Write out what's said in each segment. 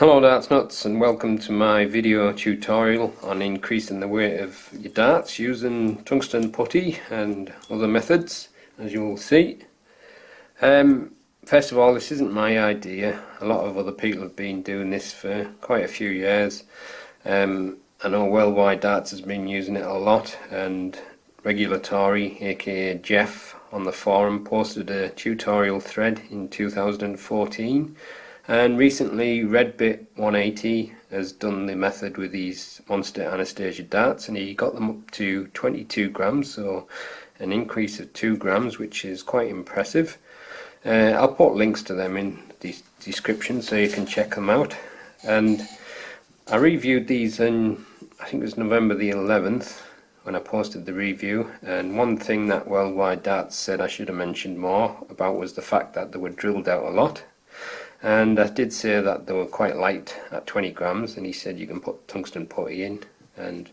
Hello Darts Nuts, and welcome to my video tutorial on increasing the weight of your darts using tungsten putty and other methods, as you will see. First of all, this isn't my idea. A lot of other people have been doing this for quite a few years. I know Worldwide Darts has been using it a lot, and Regulatory, aka Jeff, on the forum posted a tutorial thread in 2014. And recently Redbit 180 has done the method with these Monster Anastasia darts, and he got them up to 22 grams, so an increase of 2 grams, which is quite impressive. I'll put links to them in the description so you can check them out. And I reviewed these in, I think it was November the 11th when I posted the review, and one thing that Worldwide Darts said I should have mentioned more about was the fact that they were drilled out a lot. And I did say that they were quite light at 20 grams, and he said you can put tungsten putty in. And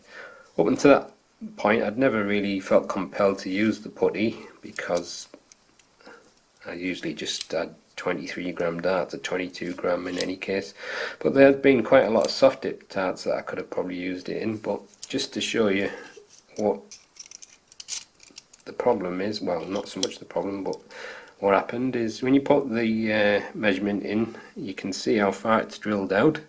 up until that point I'd never really felt compelled to use the putty, because I usually just add 23 gram darts at 22 gram in any case. But there had been quite a lot of soft dip darts that I could have probably used it in. But just to show you what the problem is, well, not so much the problem, but what happened is when you put the measurement in, you can see how far it's drilled out.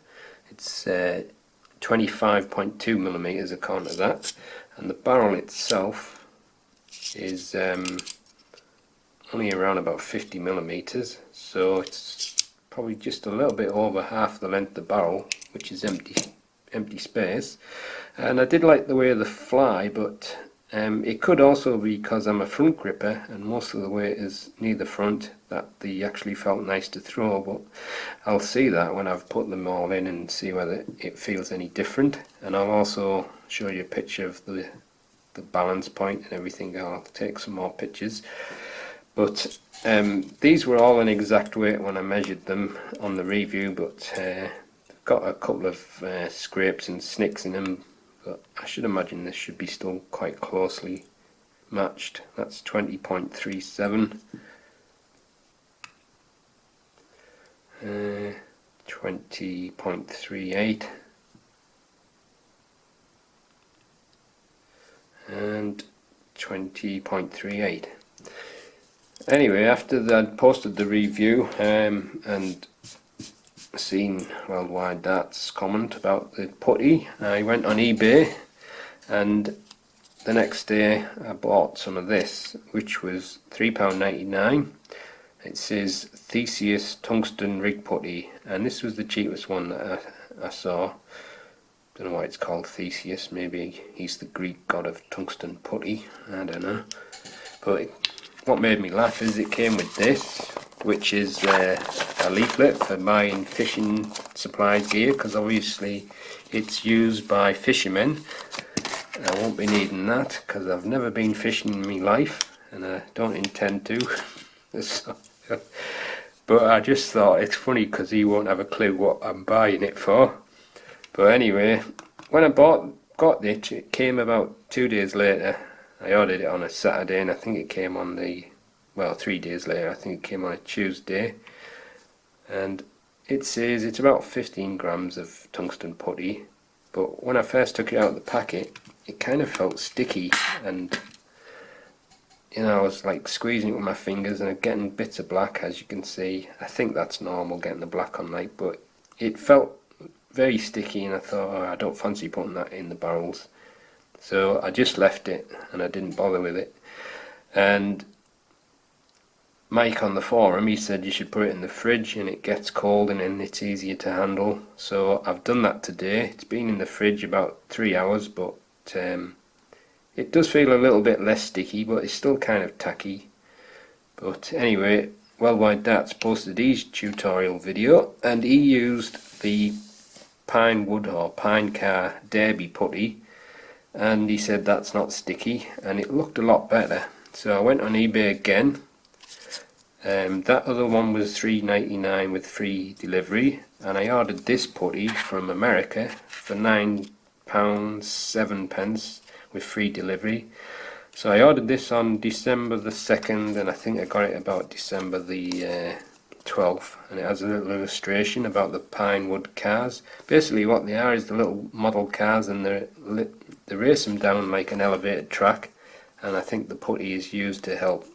It's 25.2 millimeters according to that, and the barrel itself is only around about 50 millimeters, so it's probably just a little bit over half the length of the barrel, which is empty space. And I did like the way of the fly, but it could also be because I'm a front gripper and most of the weight is near the front that they actually felt nice to throw, but I'll see that when I've put them all in and see whether it feels any different. And I'll also show you a picture of the balance point and everything. I'll take some more pictures. But these were all an exact weight when I measured them on the review, but got a couple of scrapes and snicks in them. But I should imagine this should be still quite closely matched. That's 20.37, 20.38, and 20.38. Anyway, after I'd posted the review and seen Worldwide Darts comment about the putty, I went on eBay, and the next day I bought some of this, which was £3.99. It says Theseus tungsten rig putty, and this was the cheapest one that I saw. Don't know why it's called Theseus. Maybe he's the Greek god of tungsten putty, I don't know. But what made me laugh is it came with this, which is a leaflet for buying fishing supplies gear, because obviously it's used by fishermen. I won't be needing that because I've never been fishing in my life, and I don't intend to. But I just thought it's funny because he won't have a clue what I'm buying it for. But anyway, when I got it, it came about 2 days later. I ordered it on a Saturday, and I think it came on the, well, 3 days later, I think it came on a Tuesday. And it says it's about 15 grams of tungsten putty, but when I first took it out of the packet, it kind of felt sticky, and you know, I was like squeezing it with my fingers and I'm getting bits of black, as you can see. I think that's normal, getting the black on light, but it felt very sticky, and I thought, oh, I don't fancy putting that in the barrels. So I just left it and I didn't bother with it. And Mike on the forum, he said you should put it in the fridge and it gets cold and then it's easier to handle. So I've done that today. It's been in the fridge about 3 hours, but it does feel a little bit less sticky, but it's still kind of tacky. But anyway, Worldwide Darts posted his tutorial video, and he used the pine wood or pine car derby putty, and he said that's not sticky, and it looked a lot better. So I went on eBay again. That other one was $3.99 with free delivery, and I ordered this putty from America for £9.07 with free delivery. So I ordered this on December the 2nd, and I think I got it about December the 12, and it has a little illustration about the Pinewood cars. Basically what they are is the little model cars, and they race them down like an elevated track, and I think the putty is used to help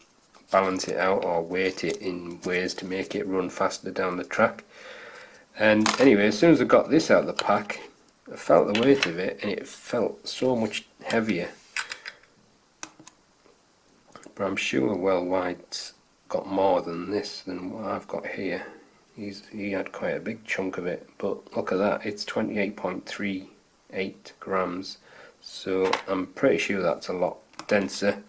balance it out or weight it in ways to make it run faster down the track. And anyway, as soon as I got this out of the pack, I felt the weight of it and it felt so much heavier. But I'm sure White's got more than this, than what I've got here. He had quite a big chunk of it, but look at that, it's 28.38 grams, so I'm pretty sure that's a lot denser.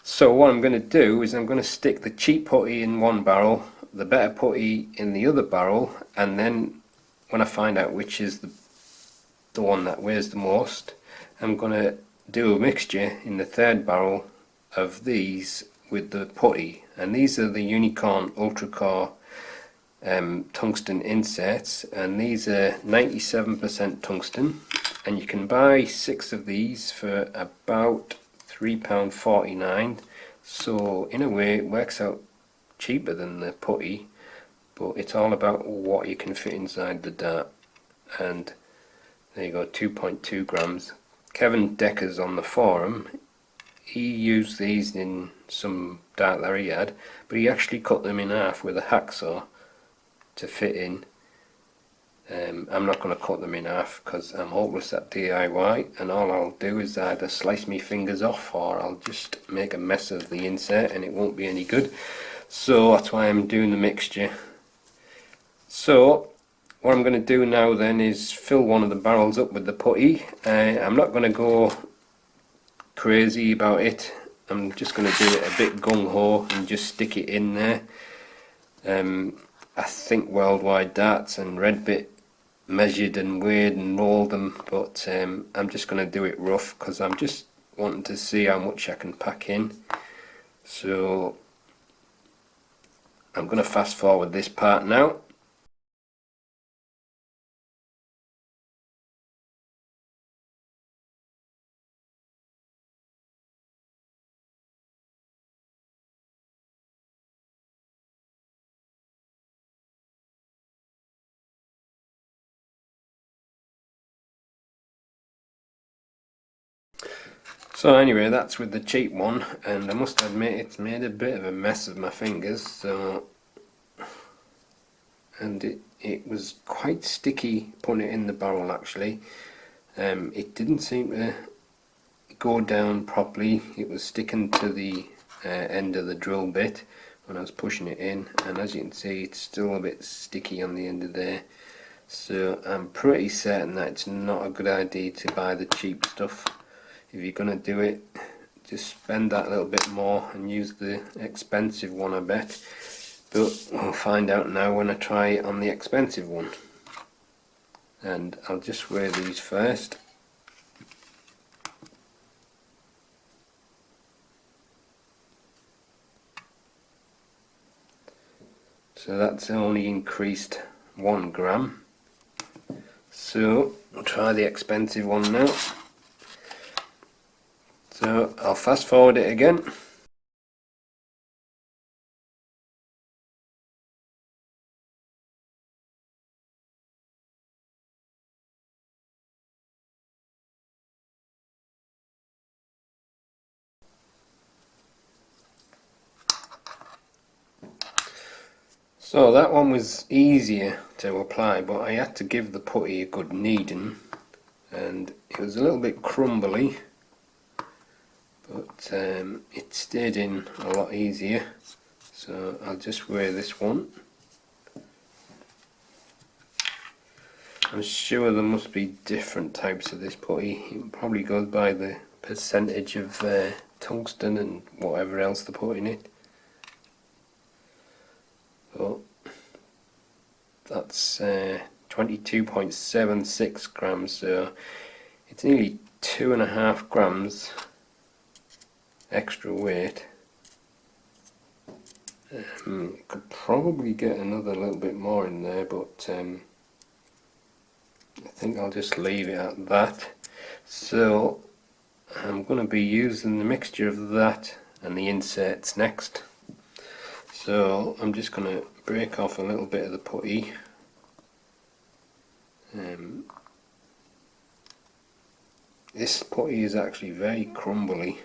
So what I'm going to do is I'm going to stick the cheap putty in one barrel, the better putty in the other barrel, and then when I find out which is the one that weighs the most, I'm going to do a mixture in the third barrel of these with the putty. And these are the Unicorn Ultracore tungsten inserts, and these are 97% tungsten, and you can buy 6 of these for about £3.49, so in a way it works out cheaper than the putty, but it's all about what you can fit inside the dart. And there you go, 2.2 grams. Kevin Decker's on the forum, he used these in some dart that he had, but he actually cut them in half with a hacksaw to fit in. I'm not going to cut them in half because I'm hopeless at DIY, and all I'll do is either slice my fingers off or I'll just make a mess of the insert and it won't be any good. So that's why I'm doing the mixture. So what I'm going to do now then is fill one of the barrels up with the putty. I'm not going to go crazy about it, I'm just going to do it a bit gung-ho and just stick it in there. I think Worldwide Darts and Redbit measured and weighed and rolled them, but I'm just going to do it rough because I'm just wanting to see how much I can pack in. So I'm going to fast forward this part now. So anyway, that's with the cheap one, and I must admit it's made a bit of a mess of my fingers, so, and it was quite sticky putting it in the barrel actually. It didn't seem to go down properly, it was sticking to the end of the drill bit when I was pushing it in, and as you can see it's still a bit sticky on the end of there. So I'm pretty certain that it's not a good idea to buy the cheap stuff. If you're going to do it, just spend that little bit more and use the expensive one, I bet. But we'll find out now when I try it on the expensive one. And I'll just weigh these first. So that's only increased 1 gram. So I'll try the expensive one now. So I'll fast forward it again. So that one was easier to apply, but I had to give the putty a good kneading, and it was a little bit crumbly, but it stayed in a lot easier. So I'll just weigh this one. I'm sure there must be different types of this putty. It probably goes by the percentage of tungsten and whatever else they put in it. But that's 22.76 grams, so it's nearly 2.5 grams extra weight. Could probably get another little bit more in there, but I think I'll just leave it at that. So I'm going to be using the mixture of that and the inserts next. So I'm just going to break off a little bit of the putty. This putty is actually very crumbly,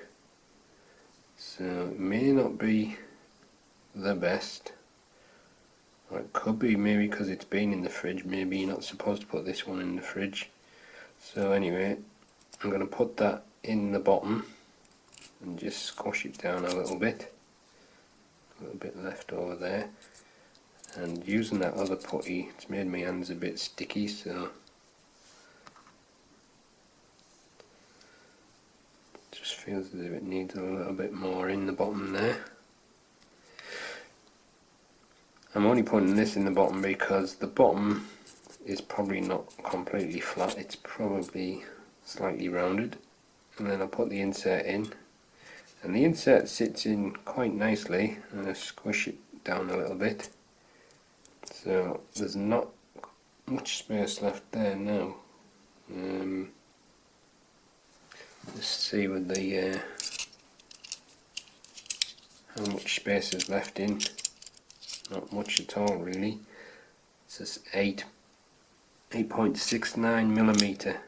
so it may not be the best. Or it could be maybe because it's been in the fridge. Maybe you're not supposed to put this one in the fridge. So anyway, I'm going to put that in the bottom and just squash it down a little bit left over there. And using that other putty, it's made my hands a bit sticky, so just feels as if it needs a little bit more in the bottom there. I'm only putting this in the bottom because the bottom is probably not completely flat, it's probably slightly rounded. And then I'll put the insert in, and the insert sits in quite nicely. I'm going to squish it down a little bit, so there's not much space left there now. Let's see with the how much space is left in. Not much at all really. It's just 8.69 millimeter.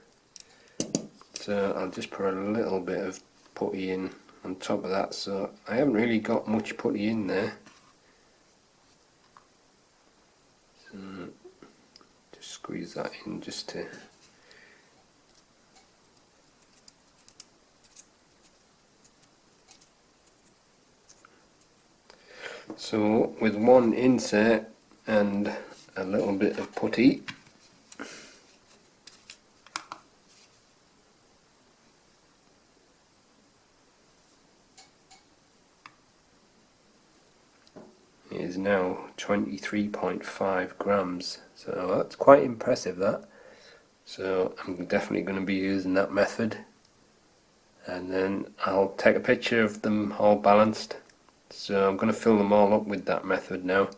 So I'll just put a little bit of putty in on top of that. So I haven't really got much putty in there. So just squeeze that in just to. So with one insert and a little bit of putty, it is now 23.5 grams, so that's quite impressive, that. So I'm definitely going to be using that method, and then I'll take a picture of them all balanced. So I'm going to fill them all up with that method now.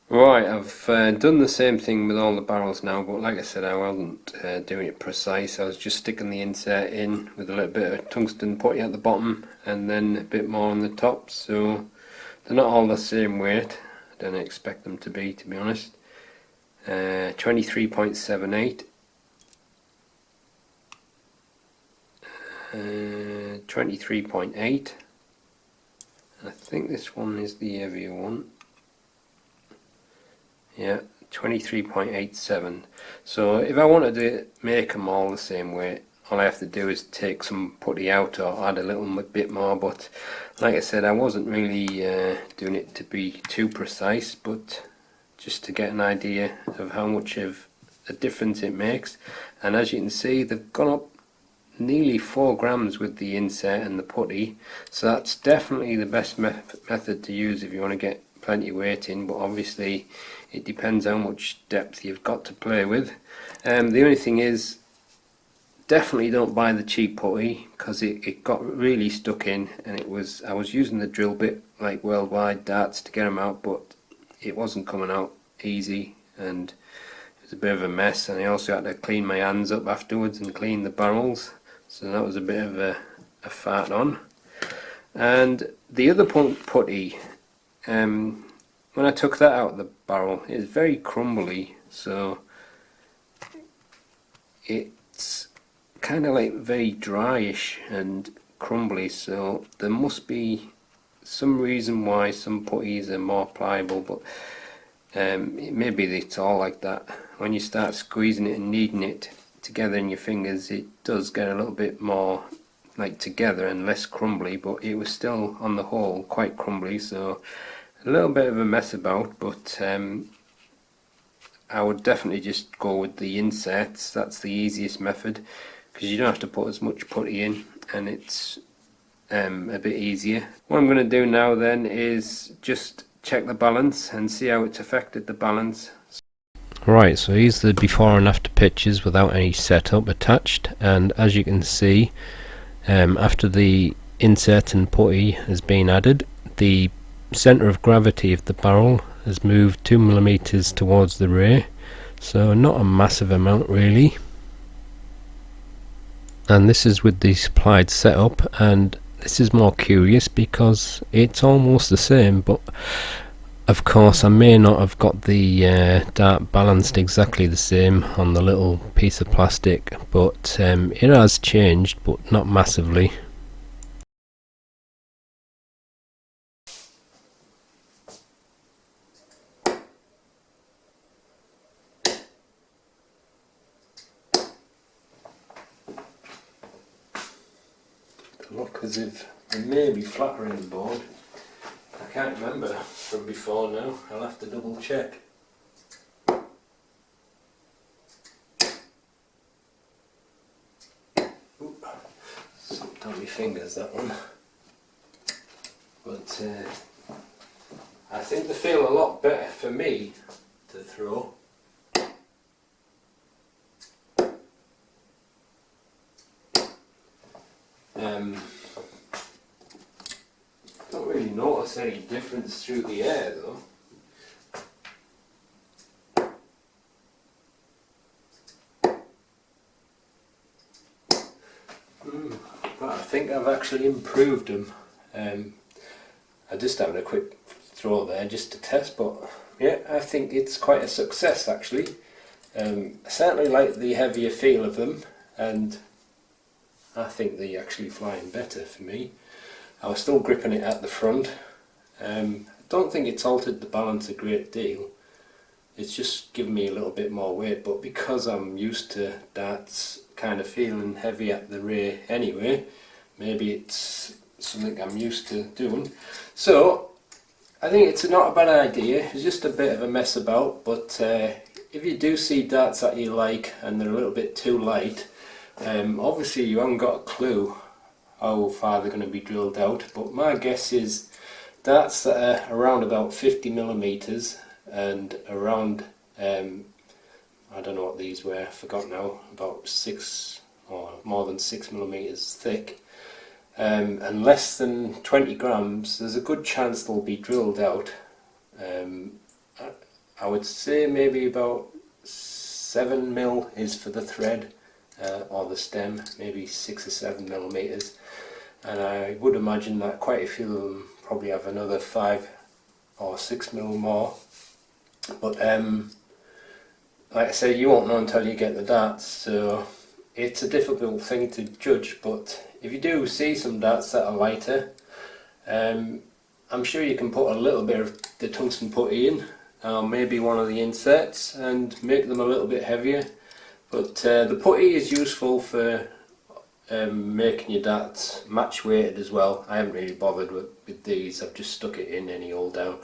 Right, I've done the same thing with all the barrels now, but like I said, I wasn't doing it precise. I was just sticking the insert in with a little bit of tungsten putty at the bottom and then a bit more on the top, so they're not all the same weight. I don't expect them to be honest. 23.78, 23.8. I think this one is the heavier one. Yeah, 23.87. So if I wanted to make them all the same weight, all I have to do is take some putty out or add a little bit more. But like I said, I wasn't really doing it to be too precise, but just to get an idea of how much of a difference it makes. And as you can see, they've gone up nearly 4 grams with the insert and the putty, so that's definitely the best method to use if you want to get plenty of weight in, but obviously it depends how much depth you've got to play with. The only thing is, definitely don't buy the cheap putty, because it got really stuck in, and I was using the drill bit like Worldwide Darts to get them out, but it wasn't coming out easy and it was a bit of a mess, and I also had to clean my hands up afterwards and clean the barrels. So that was a bit of a fart on. And the other putty, when I took that out of the barrel, it's very crumbly, so it's kind of like very dryish and crumbly, so there must be some reason why some putties are more pliable, but maybe it's all like that. When you start squeezing it and kneading it together in your fingers, it does get a little bit more like together and less crumbly, but it was still on the whole quite crumbly, so a little bit of a mess about. But I would definitely just go with the inserts. That's the easiest method, because you don't have to put as much putty in, and it's a bit easier. What I'm going to do now then is just check the balance and see how it's affected the balance. Right, so here's the before and after pictures without any setup attached, and as you can see, after the insert and putty has been added, the centre of gravity of the barrel has moved 2 millimeters towards the rear, so not a massive amount really. And this is with the supplied setup, and this is more curious because it's almost the same, but Of course, I may not have got the dart balanced exactly the same on the little piece of plastic, but it has changed, but not massively. Look as if they may be flattering the board. I can't remember from before now, I'll have to double check. Slipped on my fingers, that one. But I think they feel a lot better for me to throw. Don't really notice any difference through the air though. But I think I've actually improved them. I just having a quick throw there just to test, but yeah, I think it's quite a success actually. I certainly like the heavier feel of them, and I think they actually flying better for me. I was still gripping it at the front. I don't think it's altered the balance a great deal. It's just given me a little bit more weight, but because I'm used to darts kind of feeling heavy at the rear anyway, maybe it's something I'm used to doing. So I think it's not a bad idea. It's just a bit of a mess about, but if you do see darts that you like and they're a little bit too light, obviously you haven't got a clue how far they're going to be drilled out, but my guess is darts that are around about 50mm and around, I don't know what these were, I forgot now, about 6 or more than 6mm thick, and less than 20 grams, there's a good chance they'll be drilled out. I would say maybe about 7mm is for the thread, or the stem, maybe 6 or 7mm, and I would imagine that quite a few of them probably have another 5 or 6mm more. But like I say, you won't know until you get the darts, so it's a difficult thing to judge. But if you do see some darts that are lighter, I'm sure you can put a little bit of the tungsten putty in, maybe one of the inserts, and make them a little bit heavier. But the putty is useful for making your darts match weighted as well. I haven't really bothered with these, I've just stuck it in any old down.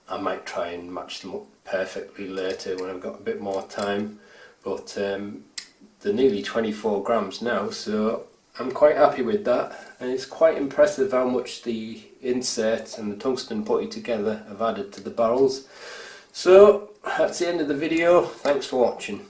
I might try and match them up perfectly later when I've got a bit more time, but they're nearly 24 grams now, so I'm quite happy with that, and it's quite impressive how much the insert and the tungsten putty together have added to the barrels. So that's the end of the video, thanks for watching.